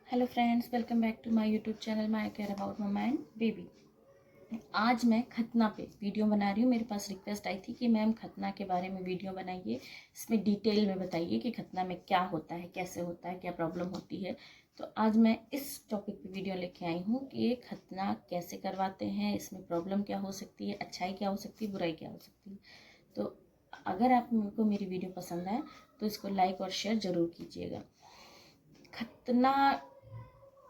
Hello friends, welcome back to my YouTube channel my care about mamma and baby. आज मैं खतना पे video बना रही हूँ। मेरे पास रिक्वेस्ट आई थी कि मैम खतना के बारे में वीडियो बनाइए, इसमें डिटेल में बताइए कि खतना में क्या होता है, कैसे होता है, क्या प्रॉब्लम होती है। तो आज मैं इस टॉपिक पे वीडियो लेके आई हूँ कि खतना कैसे करवाते हैं, इसमें प्रॉब्लम क्या हो सकती है, अच्छाई क्या हो सकती है, बुराई क्या हो सकती है। तो अगर आपको मेरी वीडियो पसंद आए तो इसको लाइक और शेयर ज़रूर कीजिएगा। खतना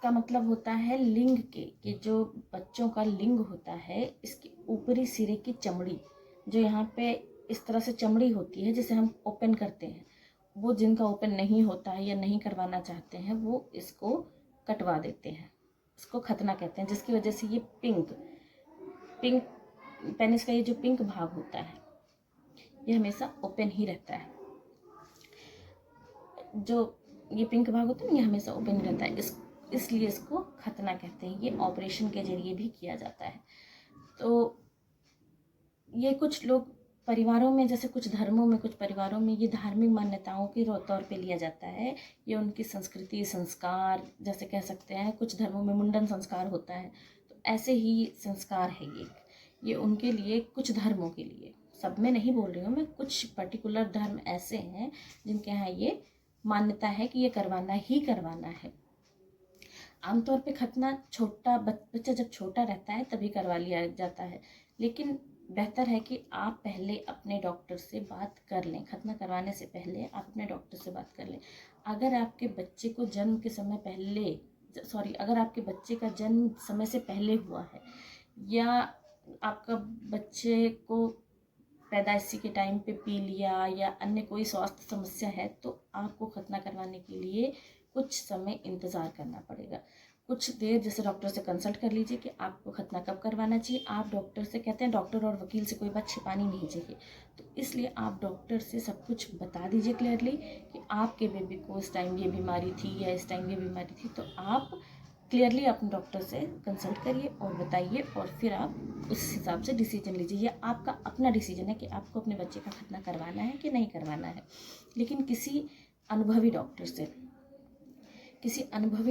का मतलब होता है लिंग के, कि जो बच्चों का लिंग होता है इसके ऊपरी सिरे की चमड़ी, जो यहाँ पे इस तरह से चमड़ी होती है जिसे हम ओपन करते हैं, वो जिनका ओपन नहीं होता है या नहीं करवाना चाहते हैं वो इसको कटवा देते हैं। इसको खतना कहते हैं, जिसकी वजह से ये पिंक पिंक पेनिस का ये जो पिंक भाग होता है ये हमेशा ओपन ही रहता है। जो ये पिंक भाग होता है ना, ये हमेशा ओपन रहता है, इसलिए इसको खतना कहते हैं। ये ऑपरेशन के जरिए भी किया जाता है। तो ये कुछ लोग परिवारों में, जैसे कुछ धर्मों में, कुछ परिवारों में ये धार्मिक मान्यताओं के तौर पे लिया जाता है। ये उनकी संस्कृति, संस्कार जैसे कह सकते हैं। कुछ धर्मों में मुंडन संस्कार होता है, तो ऐसे ही संस्कार है ये उनके लिए, कुछ धर्मों के लिए। सब में नहीं बोल रही हूँ मैं, कुछ पर्टिकुलर धर्म ऐसे हैं जिनके यहाँ ये मान्यता है कि ये करवाना ही करवाना है। आमतौर पे खतना छोटा बच्चा जब छोटा रहता है तभी करवा लिया जाता है, लेकिन बेहतर है कि आप पहले अपने डॉक्टर से बात कर लें। खतना करवाने से पहले आप अपने डॉक्टर से बात कर लें। अगर आपके बच्चे को जन्म के समय पहले अगर आपके बच्चे का जन्म समय से पहले हुआ है, या आपका बच्चे को पैदाइशी के टाइम पे पी लिया, या अन्य कोई स्वास्थ्य समस्या है, तो आपको खतना करवाने के लिए कुछ समय इंतज़ार करना पड़ेगा। कुछ देर जैसे डॉक्टर से कंसल्ट कर लीजिए कि आपको खतना कब करवाना चाहिए। आप डॉक्टर से, कहते हैं डॉक्टर और वकील से कोई बात छिपानी नहीं चाहिए, तो इसलिए आप डॉक्टर से सब कुछ बता दीजिए क्लियरली कि आपके बेबी को इस टाइम ये बीमारी थी या इस टाइम ये बीमारी थी। तो आप क्लियरली अपने डॉक्टर से कंसल्ट करिए और बताइए, और फिर आप उस हिसाब से डिसीजन लीजिए। ये आपका अपना डिसीजन है कि आपको अपने बच्चे का खतना करवाना है कि नहीं करवाना है। लेकिन किसी अनुभवी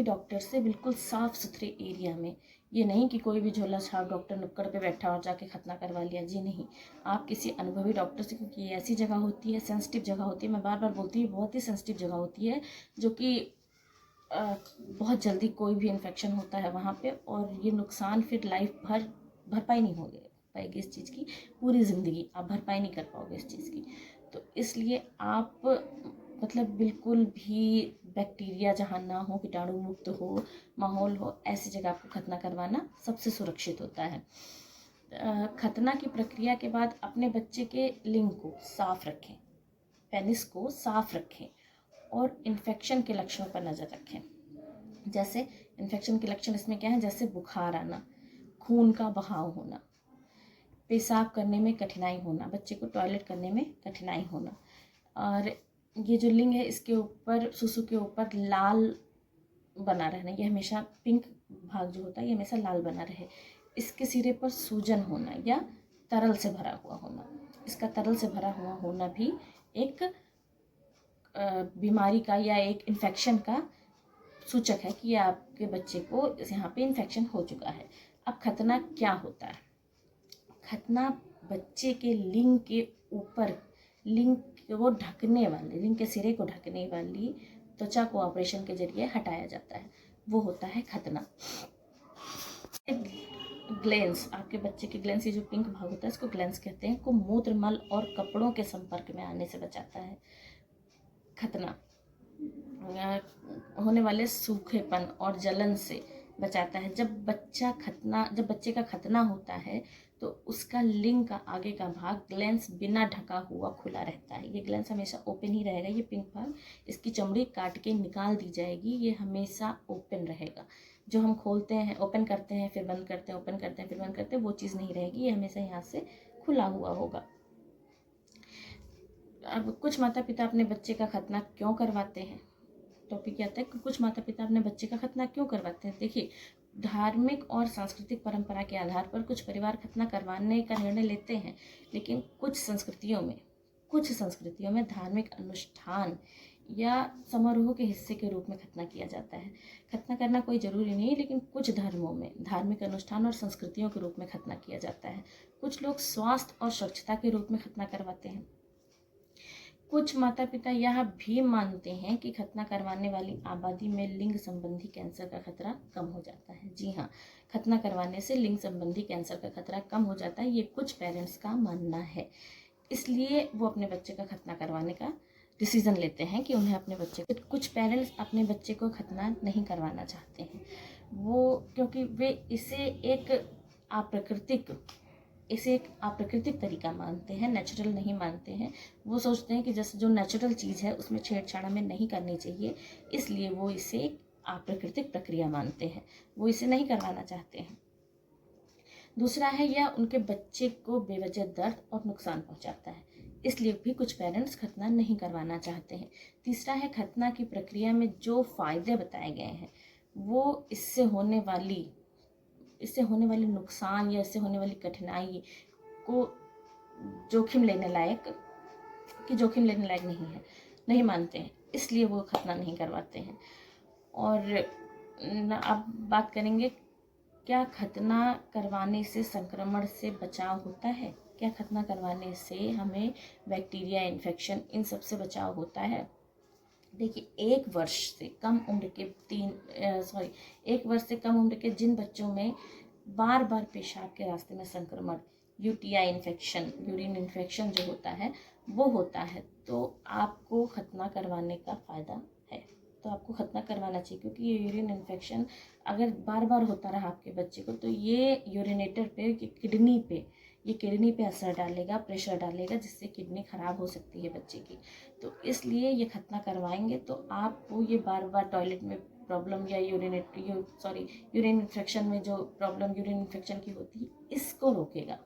डॉक्टर से बिल्कुल साफ़ सुथरे एरिया में, ये नहीं कि कोई भी झोला छाप डॉक्टर नुक्कड़ पे बैठा और जाके खतना करवा लिया। जी नहीं, आप किसी अनुभवी डॉक्टर से, क्योंकि ये ऐसी जगह होती है, सेंसिटिव जगह होती है, मैं बार बार बोलती हूँ, बहुत ही सेंसिटिव जगह होती है, जो कि बहुत जल्दी कोई भी इन्फेक्शन होता है वहाँ पे, और ये नुकसान फिर लाइफ भर भरपाई नहीं हो पाएगी इस चीज़ की। पूरी ज़िंदगी आप भरपाई नहीं कर पाओगे इस चीज़ की। तो इसलिए आप मतलब बिल्कुल भी बैक्टीरिया जहाँ ना हो, कीटाणु मुक्त हो माहौल हो, ऐसी जगह आपको खतना करवाना सबसे सुरक्षित होता है। खतना की प्रक्रिया के बाद अपने बच्चे के लिंग को साफ रखें, पेनिस को साफ रखें, और इन्फेक्शन के लक्षणों पर नज़र रखें। जैसे इन्फेक्शन के लक्षण इसमें क्या है, जैसे बुखार आना, खून का बहाव होना, पेशाब करने में कठिनाई होना, बच्चे को टॉयलेट करने में कठिनाई होना, और ये जो लिंग है इसके ऊपर, सुसु के ऊपर लाल बना रहना, ये हमेशा पिंक भाग जो होता है ये हमेशा लाल बना रहे। इसके सिरे पर सूजन होना या तरल से भरा हुआ होना, इसका तरल से भरा हुआ होना भी एक बीमारी का या एक इन्फेक्शन का सूचक है कि आपके बच्चे को यहाँ पे इन्फेक्शन हो चुका है। अब खतना क्या होता है? खतना बच्चे के लिंग के ऊपर, लिंग को ढकने वाले, लिंग के सिरे को ढकने वाली त्वचा को ऑपरेशन के जरिए हटाया जाता है, वो होता है खतना। ग्लैंस, आपके बच्चे के ग्लैंस, ये जो पिंक भाग होता है इसको ग्लैंस कहते हैं, को मूत्र, मल और कपड़ों के संपर्क में आने से बचाता है। खतना होने वाले सूखेपन और जलन से बचाता है। जब बच्चे का खतना होता है तो उसका लिंग का आगे का भाग ग्लैंस बिना ढका हुआ खुला रहता है। ये ग्लैंस हमेशा ओपन ही रहेगा। ये पिंक भाग, इसकी चमड़ी काट के निकाल दी जाएगी, ये हमेशा ओपन रहेगा। जो हम खोलते हैं, ओपन करते हैं फिर बंद करते हैं, ओपन करते हैं फिर बंद करते हैं, वो चीज़ नहीं रहेगी, ये हमेशा यहाँ से खुला हुआ होगा। अब कुछ माता पिता अपने बच्चे का खतना क्यों करवाते हैं, टॉपिक आता है कि कुछ माता पिता अपने बच्चे का खतना क्यों करवाते हैं। देखिए, धार्मिक और सांस्कृतिक परंपरा के आधार पर कुछ परिवार खतना करवाने का निर्णय लेते हैं, लेकिन कुछ संस्कृतियों में धार्मिक अनुष्ठान या समारोह के हिस्से के रूप में खतना किया जाता है। खतना करना कोई ज़रूरी नहीं, लेकिन कुछ धर्मों में धार्मिक अनुष्ठान और संस्कृतियों के रूप में खतना किया जाता है। कुछ लोग स्वास्थ्य और स्वच्छता के रूप में खतना करवाते हैं। कुछ माता पिता यह भी मानते हैं कि खतना करवाने वाली आबादी में लिंग संबंधी कैंसर का खतरा कम हो जाता है। जी हाँ, खतना करवाने से लिंग संबंधी कैंसर का खतरा कम हो जाता है, ये कुछ पेरेंट्स का मानना है। इसलिए वो अपने बच्चे का खतना करवाने का डिसीज़न लेते हैं कि उन्हें अपने बच्चे को, कुछ पेरेंट्स अपने बच्चे को खतना नहीं करवाना चाहते हैं, वो क्योंकि वे इसे एक अप्राकृतिक तरीका मानते हैं, नेचुरल नहीं मानते हैं। वो सोचते हैं कि जैसे जो नेचुरल चीज़ है उसमें छेड़छाड़ हमें नहीं करनी चाहिए, इसलिए वो इसे एक अप्राकृतिक प्रक्रिया मानते हैं, वो इसे नहीं करवाना चाहते हैं। दूसरा है, यह उनके बच्चे को बेवजह दर्द और नुकसान पहुंचाता है, इसलिए भी कुछ पेरेंट्स खतना नहीं करवाना चाहते हैं। तीसरा है, खतना की प्रक्रिया में जो फ़ायदे बताए गए हैं वो इससे होने वाली नुकसान या इससे होने वाली कठिनाई को जोखिम लेने लायक नहीं मानते हैं, इसलिए वो खतना नहीं करवाते हैं। और अब बात करेंगे, क्या खतना करवाने से संक्रमण से बचाव होता है? क्या खतना करवाने से हमें बैक्टीरिया, इन्फेक्शन, इन सब से बचाव होता है? देखिए, एक वर्ष से कम उम्र के जिन बच्चों में बार बार पेशाब के रास्ते में संक्रमण, यूटीआई इन्फेक्शन, यूरिन इन्फेक्शन जो होता है वो होता है, तो आपको खतना करवाने का फ़ायदा है, तो आपको खतना करवाना चाहिए। क्योंकि ये यूरिन इन्फेक्शन अगर बार बार होता रहा आपके बच्चे को, तो ये यूरिनेटर पे, किडनी पे असर डालेगा, प्रेशर डालेगा, जिससे किडनी ख़राब हो सकती है बच्चे की। तो इसलिए ये खतना करवाएंगे तो आपको ये बार बार टॉयलेट में प्रॉब्लम या यूरिन इन्फेक्शन में जो प्रॉब्लम यूरिन इन्फेक्शन की होती है, इसको रोकेगा,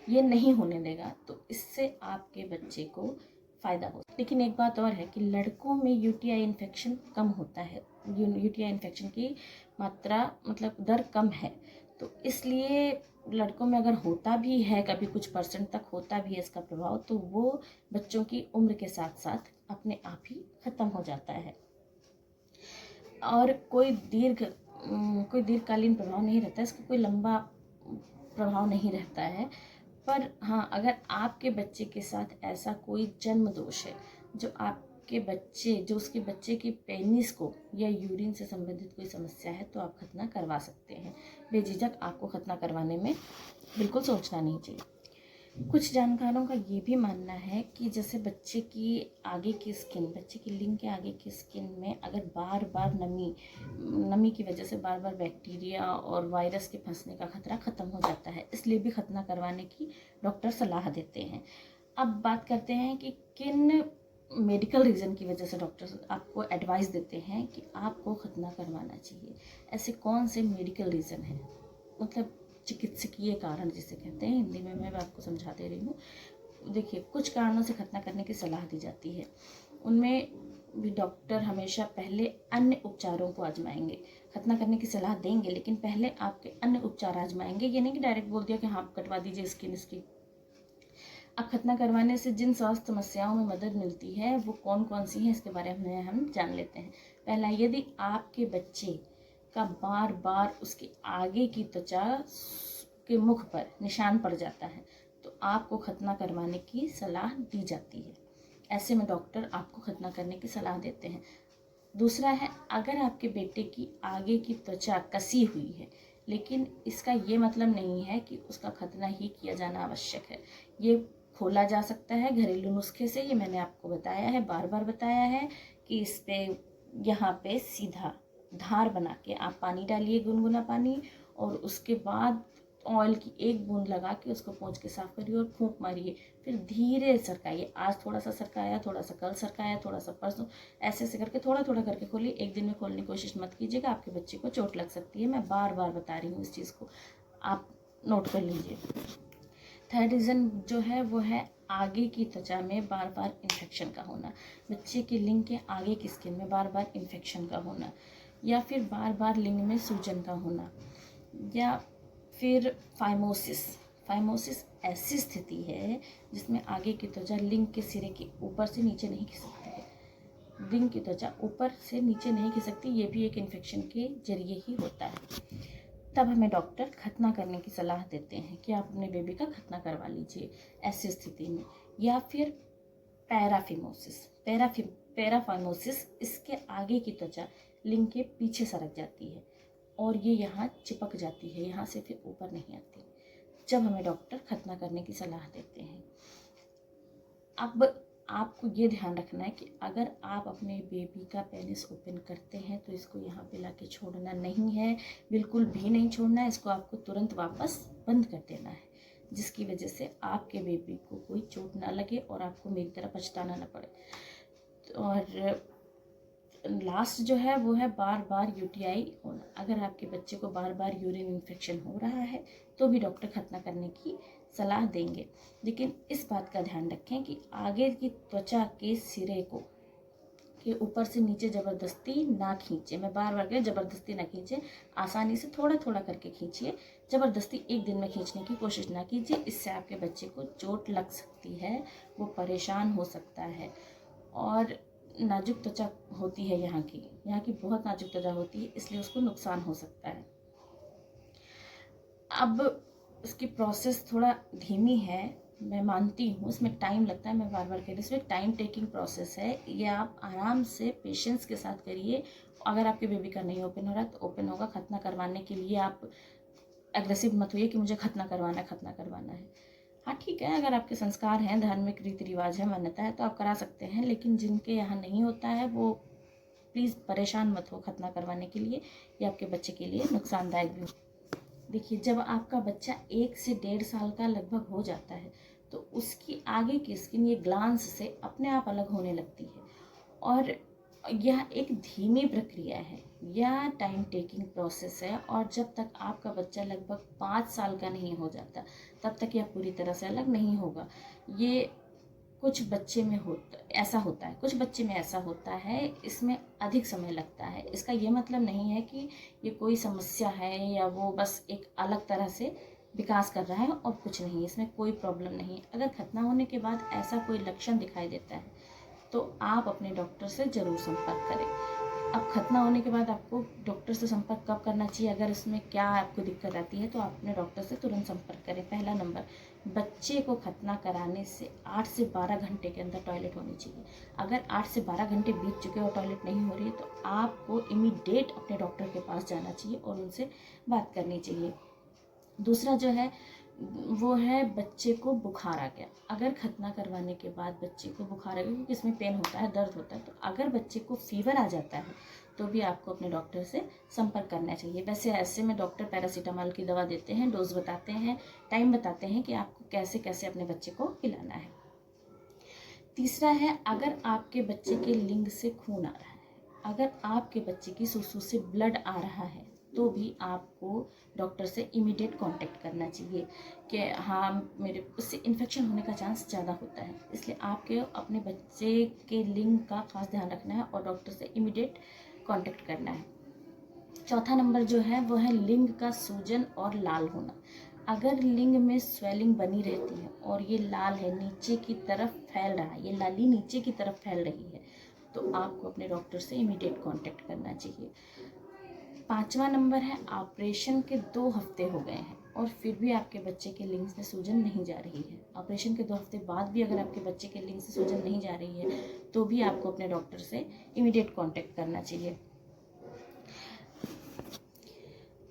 ये नहीं होने देगा। तो इससे आपके बच्चे को फ़ायदा हो। लेकिन एक बात और है कि लड़कों में यूटीआई इन्फेक्शन कम होता है, यूटीआई इन्फेक्शन की मात्रा दर कम है, तो इसलिए लड़कों में अगर होता भी है, कभी कुछ परसेंट तक होता भी है इसका प्रभाव, तो वो बच्चों की उम्र के साथ साथ अपने आप ही ख़त्म हो जाता है और कोई दीर्घकालीन प्रभाव नहीं रहता, इसका कोई लंबा प्रभाव नहीं रहता है। पर हाँ, अगर आपके बच्चे के साथ ऐसा कोई जन्म दोष है जो उसके बच्चे की पेनिस को या यूरिन से संबंधित कोई समस्या है, तो आप खतना करवा सकते हैं। बेझिझक आपको खतना करवाने में बिल्कुल सोचना नहीं चाहिए। कुछ जानकारों का ये भी मानना है कि जैसे बच्चे की लिंग के आगे की स्किन में अगर बार बार नमी की वजह से बार बार बैक्टीरिया और वायरस के फंसने का खतरा ख़त्म हो जाता है, इसलिए भी खतना करवाने की डॉक्टर सलाह देते हैं। अब बात करते हैं कि किन मेडिकल रीज़न की वजह से डॉक्टर आपको एडवाइस देते हैं कि आपको खतना करवाना चाहिए। ऐसे कौन से मेडिकल रीज़न हैं, चिकित्सकीय कारण जिसे कहते हैं, हिंदी में मैं आपको समझा दे रही हूँ। देखिए, कुछ कारणों से खतना करने की सलाह दी जाती है, उनमें भी डॉक्टर हमेशा पहले अन्य उपचारों को आजमाएंगे। खतना करने की सलाह देंगे, लेकिन पहले आपके अन्य उपचार आजमाएंगे। ये नहीं कि डायरेक्ट बोल दिया कि हाँ कटवा दीजिए स्किन इसकी। अब खतना करवाने से जिन स्वास्थ्य समस्याओं में मदद मिलती है वो कौन कौन सी हैं, इसके बारे में हम जान लेते हैं। पहला, यदि आपके बच्चे का बार बार उसके आगे की त्वचा के मुख पर निशान पड़ जाता है, तो आपको खतना करवाने की सलाह दी जाती है। ऐसे में डॉक्टर आपको खतना करने की सलाह देते हैं। दूसरा है, अगर आपके बेटे की आगे की त्वचा कसी हुई है, लेकिन इसका ये मतलब नहीं है कि उसका खतना ही किया जाना आवश्यक है। ये खोला जा सकता है घरेलू नुस्खे से, ये मैंने आपको बताया है, बार बार बताया है कि इस पे यहाँ पे सीधा धार बना के आप पानी डालिए, गुनगुना पानी, और उसके बाद ऑयल की एक बूंद लगा के उसको पोंछ के साफ करिए और फूंक मारिए। फिर धीरे सरकाइए, आज थोड़ा सा सरकाया, थोड़ा सा कल सरकाया, थोड़ा सा परसों, ऐसे ऐसे करके थोड़ा थोड़ा करके खोलिए। एक दिन में खोलने की कोशिश मत कीजिएगा, आपके बच्चे को चोट लग सकती है। मैं बार बार बता रही हूँ इस चीज़ को, आप नोट कर लीजिए। थर्ड रीज़न जो है वो है आगे की त्वचा में बार बार इन्फेक्शन का होना, बच्चे के लिंग के आगे की स्किन में बार बार इन्फेक्शन का होना, या फिर बार बार लिंग में सूजन का होना, या फिर फाइमोसिस ऐसी स्थिति है जिसमें आगे की त्वचा लिंग के सिरे के ऊपर से नीचे नहीं खिसकती है। लिंग की त्वचा ऊपर से नीचे नहीं खिसकती, ये भी एक इन्फेक्शन के जरिए ही होता है। तब हमें डॉक्टर खतना करने की सलाह देते हैं कि आप अपने बेबी का खतना करवा लीजिए ऐसी स्थिति में। या फिर पैराफाइमोसिस, इसके आगे की त्वचा लिंग के पीछे सरक जाती है और ये यहाँ चिपक जाती है, यहाँ से फिर ऊपर नहीं आती, जब हमें डॉक्टर खतना करने की सलाह देते हैं। अब आपको ये ध्यान रखना है कि अगर आप अपने बेबी का पेनिस ओपन करते हैं तो इसको यहाँ पे लाके छोड़ना नहीं है, बिल्कुल भी नहीं छोड़ना है। इसको आपको तुरंत वापस बंद कर देना है, जिसकी वजह से आपके बेबी को कोई चोट ना लगे और आपको मेरी तरह पछताना ना पड़े। और लास्ट जो है वो है बार बार यूटीआई होना। अगर आपके बच्चे को बार बार यूरिन इन्फेक्शन हो रहा है तो भी डॉक्टर खतना करने की सलाह देंगे, लेकिन इस बात का ध्यान रखें कि आगे की त्वचा के सिरे को के ऊपर से नीचे ज़बरदस्ती ना खींचे। मैं बार बार कह, ज़बरदस्ती ना खींचे, आसानी से थोड़ा थोड़ा करके खींचिए। ज़बरदस्ती एक दिन में खींचने की कोशिश ना कीजिए, इससे आपके बच्चे को चोट लग सकती है, वो परेशान हो सकता है। और नाजुक त्वचा होती है यहाँ की बहुत नाजुक त्वचा होती है, इसलिए उसको नुकसान हो सकता है। अब इसकी प्रोसेस थोड़ा धीमी है, मैं मानती हूँ, इसमें टाइम लगता है, मैं बार बार कह रही हूँ, इसमें टाइम टेकिंग प्रोसेस है। ये आप आराम से पेशेंस के साथ करिए। अगर आपके बेबी का नहीं ओपन हो रहा है तो ओपन होगा। खतना करवाने के लिए आप एग्रेसिव मत होइए कि मुझे खतना करवाना है। हाँ ठीक है, अगर आपके संस्कार हैं, धार्मिक रीति रिवाज है, मान्यता है तो आप करा सकते हैं, लेकिन जिनके यहाँ नहीं होता है वो प्लीज़ परेशान मत हो खतना करवाने के लिए, ये आपके बच्चे के लिए नुकसानदायक भी हो। देखिए, जब आपका बच्चा 1 से 1.5 साल का लगभग हो जाता है तो उसकी आगे की स्किन ये ग्लांस से अपने आप अलग होने लगती है, और यह एक धीमी प्रक्रिया है, यह टाइम टेकिंग प्रोसेस है। और जब तक आपका बच्चा लगभग 5 साल का नहीं हो जाता तब तक यह पूरी तरह से अलग नहीं होगा। ये कुछ बच्चे में ऐसा होता है, कुछ बच्चे में ऐसा होता है, इसमें अधिक समय लगता है। इसका ये मतलब नहीं है कि ये कोई समस्या है या वो बस एक अलग तरह से विकास कर रहा है और कुछ नहीं, इसमें कोई प्रॉब्लम नहीं। अगर खतना होने के बाद ऐसा कोई लक्षण दिखाई देता है तो आप अपने डॉक्टर से ज़रूर संपर्क करें। अब खतना होने के बाद आपको डॉक्टर से संपर्क कब करना चाहिए, अगर इसमें क्या आपको दिक्कत आती है तो आप अपने डॉक्टर से तुरंत संपर्क करें। पहला नंबर, बच्चे को खतना कराने से 8 से 12 घंटे के अंदर टॉयलेट होनी चाहिए। अगर 8 से 12 घंटे बीत चुके और टॉयलेट नहीं हो रही है तो आपको इमीडिएट अपने डॉक्टर के पास जाना चाहिए और उनसे बात करनी चाहिए। दूसरा जो है वो है बच्चे को बुखार आ गया। अगर खतना करवाने के बाद बच्चे को बुखार आ गया, क्योंकि इसमें पेन होता है, दर्द होता है, तो अगर बच्चे को फीवर आ जाता है तो भी आपको अपने डॉक्टर से संपर्क करना चाहिए। वैसे ऐसे में डॉक्टर पैरासीटामोल की दवा देते हैं, डोज बताते हैं, टाइम बताते हैं कि आपको कैसे कैसे अपने बच्चे को पिलाना है। तीसरा है, अगर आपके बच्चे के लिंग से खून आ रहा है, अगर आपके बच्चे की सुसु से ब्लड आ रहा है तो भी आपको डॉक्टर से इमीडिएट कांटेक्ट करना चाहिए कि हाँ मेरे उससे इन्फेक्शन होने का चांस ज़्यादा होता है, इसलिए आपके अपने बच्चे के लिंग का खास ध्यान रखना है और डॉक्टर से इमीडिएट कांटेक्ट करना है। चौथा नंबर जो है वो है लिंग का सूजन और लाल होना। अगर लिंग में स्वेलिंग बनी रहती है और ये लाल है, नीचे की तरफ फैल रहा है, ये लाली नीचे की तरफ फैल रही है, तो आपको अपने डॉक्टर से इमीडिएट कांटेक्ट करना चाहिए। पांचवा नंबर है, ऑपरेशन के 2 हफ्ते हो गए हैं और फिर भी आपके बच्चे के लिंग से सूजन नहीं जा रही है। ऑपरेशन के 2 हफ्ते बाद भी अगर आपके बच्चे के लिंग से सूजन नहीं जा रही है तो भी आपको अपने डॉक्टर से इमीडिएट कांटेक्ट करना चाहिए।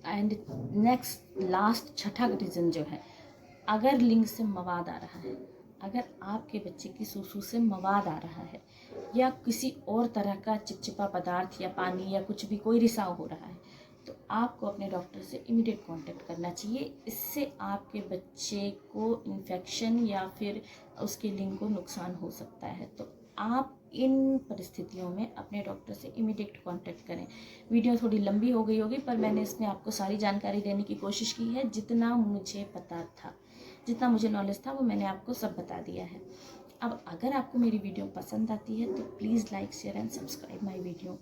एंड नेक्स्ट लास्ट छठा रीज़न जो है, अगर लिंग से मवाद आ रहा है, अगर आपके बच्चे की सुसु से मवाद आ रहा है या किसी और तरह का चिपचिपा पदार्थ या पानी या कुछ भी कोई रिसाव हो रहा है तो आपको अपने डॉक्टर से इमीडिएट कांटेक्ट करना चाहिए। इससे आपके बच्चे को इन्फेक्शन या फिर उसके लिंग को नुकसान हो सकता है, तो आप इन परिस्थितियों में अपने डॉक्टर से इमीडिएट कांटेक्ट करें। वीडियो थोड़ी लंबी हो गई होगी पर मैंने इसमें आपको सारी जानकारी देने की कोशिश की है, जितना मुझे पता था, जितना मुझे नॉलेज था वो मैंने आपको सब बता दिया है। अब अगर आपको मेरी वीडियो पसंद आती है तो please like share and subscribe my video.